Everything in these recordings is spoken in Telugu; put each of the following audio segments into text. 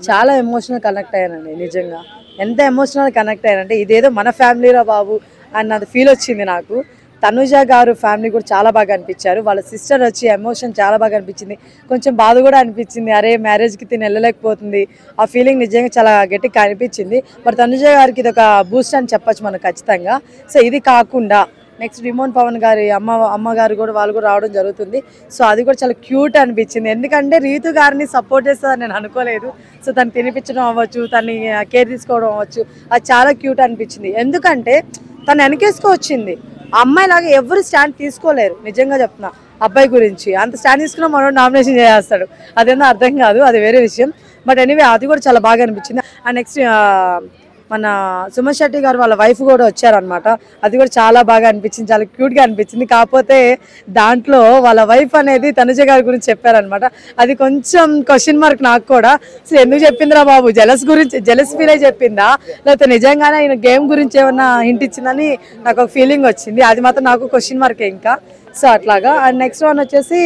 చాలా ఎమోషనల్ కనెక్ట్ అయ్యానండి నిజంగా. ఎంత ఎమోషనల్ కనెక్ట్ అయ్యానంటే ఇదేదో మన ఫ్యామిలీరా బాబు అన్నది ఫీల్ వచ్చింది నాకు. తనుజ గారు ఫ్యామిలీ కూడా చాలా బాగా అనిపించారు. వాళ్ళ సిస్టర్ వచ్చి ఎమోషన్ చాలా బాగా అనిపించింది. కొంచెం బాధ కూడా అనిపించింది, అరే మ్యారేజ్కి తిని వెళ్ళలేకపోతుంది. ఆ ఫీలింగ్ నిజంగా చాలా గట్టిగా అనిపించింది. మరి తనుజ గారికి ఇది ఒక బూస్ట్ అని చెప్పచ్చు మనం ఖచ్చితంగా. సో ఇది కాకుండా నెక్స్ట్ రిమోన్ పవన్ గారి అమ్మగారు కూడా వాళ్ళు కూడా రావడం జరుగుతుంది. సో అది కూడా చాలా క్యూట్ అనిపించింది. ఎందుకంటే రీతు గారిని సపోర్ట్ చేస్తుందని నేను అనుకోలేదు. సో తను తినిపించడం అవ్వచ్చు, తన్ని కేర్ తీసుకోవడం అవ్వచ్చు, అది చాలా క్యూట్ అనిపించింది. ఎందుకంటే తను వెనకేసుకో వచ్చింది. ఆ అమ్మాయి లాగా ఎవరు స్టాండ్ తీసుకోలేరు. నిజంగా చెప్తున్నా, అబ్బాయి గురించి అంత స్టాండ్ తీసుకున్నా మనం నామినేషన్ చేసేస్తాడు. అదేందో అర్థం కాదు, అది వేరే విషయం. బట్ ఎనీవే అది కూడా చాలా బాగా అనిపించింది. అండ్ నెక్స్ట్ మన సుమన్ శెట్టి గారు వాళ్ళ వైఫ్ కూడా వచ్చారనమాట. అది కూడా చాలా బాగా అనిపించింది, చాలా క్యూట్గా అనిపించింది. కాకపోతే దాంట్లో వాళ్ళ వైఫ్ అనేది తనుజ గారి గురించి చెప్పారనమాట. అది కొంచెం క్వశ్చన్ మార్క్ నాకు కూడా. సో ఎందుకు చెప్పిందిరా బాబు, జెలస్ ఫీల్ అయి చెప్పిందా, లేకపోతే నిజంగానే ఆయన గేమ్ గురించి ఏమన్నా హింట్ ఇచ్చిందని నాకు ఒక ఫీలింగ్ వచ్చింది. అది మాత్రం నాకు క్వశ్చన్ మార్కే ఇంకా. సో అట్లాగా. అండ్ నెక్స్ట్ వన్ వచ్చేసి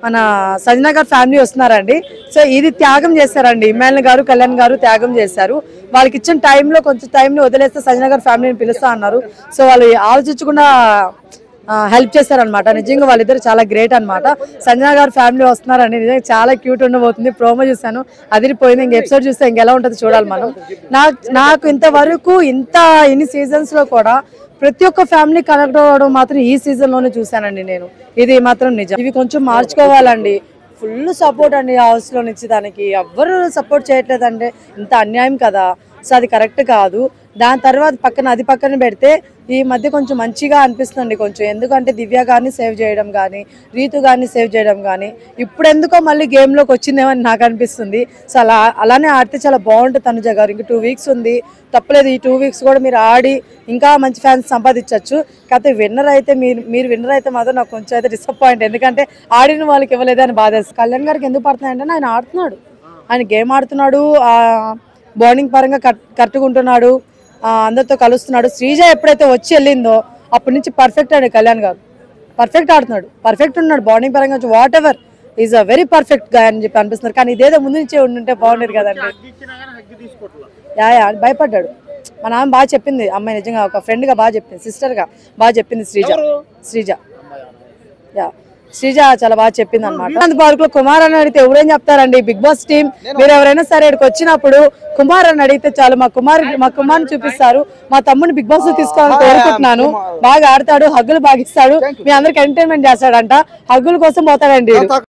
మన సంజన గారు ఫ్యామిలీ వస్తున్నారండి. సో ఇది త్యాగం చేశారండి. ఇమ్మానుల్ గారు, కళ్యాణ్ గారు త్యాగం చేశారు. వాళ్ళకి ఇచ్చిన టైంలో కొంచెం టైంని వదిలేస్తే సంజన గారు ఫ్యామిలీని పిలుస్తా అన్నారు. సో వాళ్ళు ఆలోచించకుండా హెల్ప్ చేశారనమాట. నిజంగా వాళ్ళిద్దరు చాలా గ్రేట్ అనమాట. సంజన గారు ఫ్యామిలీ వస్తున్నారండి. నిజంగా చాలా క్యూట్ ఉండబోతుంది. ప్రోమో చూసాను, అదిరిపోయింది. ఇంక ఎపిసోడ్ చూస్తే ఇంకెలా ఉంటుంది చూడాలి మనం. నాకు ఇంతవరకు ఇన్ని సీజన్స్లో కూడా ప్రతి ఒక్క ఫ్యామిలీ కనెక్ట్ అవ్వడం మాత్రం ఈ సీజన్లోనే చూశానండి నేను. ఇది మాత్రం నిజం. ఇవి కొంచెం మార్చుకోవాలండి. ఫుల్ సపోర్ట్ అండి హౌస్లో నుంచి. దానికి ఎవ్వరు సపోర్ట్ చేయట్లేదంటే ఇంత అన్యాయం కదా. సో అది కరెక్ట్ కాదు. దాని తర్వాత పక్కన పెడితే ఈ మధ్య కొంచెం మంచిగా అనిపిస్తుంది కొంచెం. ఎందుకంటే దివ్య గారిని సేవ్ చేయడం కానీ, రీతు గారిని సేవ్ చేయడం కానీ, ఇప్పుడు ఎందుకో మళ్ళీ గేమ్లోకి వచ్చిందేమని నాకు అనిపిస్తుంది. సో అలానే ఆడితే చాలా బాగుంటుంది తనుజ గారు. ఇంక 2 వీక్స్ ఉంది, తప్పలేదు. ఈ 2 వీక్స్ కూడా మీరు ఆడి ఇంకా మంచి ఫ్యాన్స్ సంపాదించవచ్చు. కాకపోతే విన్నర్ అయితే మీరు విన్నర్ అయితే మాత్రం నాకు కొంచెం అయితే డిసప్పాయింట్. ఎందుకంటే ఆడిన వాళ్ళకి ఇవ్వలేదని బాధేస్తుంది. కళ్యాణ్ గారికి ఎందుకు పడుతున్నాయంటే ఆయన ఆడుతున్నాడు, ఆయన గేమ్ ఆడుతున్నాడు, బౌలింగ్ పరంగా కట్టుకుంటున్నాడు, అందరితో కలుస్తున్నాడు. శ్రీజ ఎప్పుడైతే వచ్చి వెళ్ళిందో అప్పటి నుంచి పర్ఫెక్ట్ అండి. కళ్యాణ్ గారు పర్ఫెక్ట్ ఆడుతున్నాడు, పర్ఫెక్ట్ ఉన్నాడు. బౌలింగ్ పరంగా what ever is a very perfect గా అని చెప్పి అనిపిస్తున్నారు. కానీ ఇదేదో ముందు నుంచే ఉండుంటే బాగుండేది కదండి. భయపడ్డాడు. మా నాన్న బాగా చెప్పింది, అమ్మాయి నిజంగా ఒక ఫ్రెండ్ గా బాగా చెప్పింది, సిస్టర్ గా బాగా చెప్పింది. శ్రీజ చాలా బాగా చెప్పింది అనమాట. పార్క్ లో కుమార్ అని అడిగితే ఎవరేం చెప్తారండి. బిగ్ బాస్ టీం మీరు ఎవరైనా సరే ఇక్కడికి వచ్చినప్పుడు కుమార్ అని అడిగితే చాలు, మా కుమార్ని చూపిస్తారు. మా తమ్ముడిని బిగ్ బాస్ లో తీసుకోవాలని కోరుకుంటున్నాను. బాగా ఆడతాడు, హగ్గులు బాగా ఇస్తాడు, మీ అందరికి ఎంటర్టైన్మెంట్ చేస్తాడంట. హగ్గుల కోసం పోతాడండి.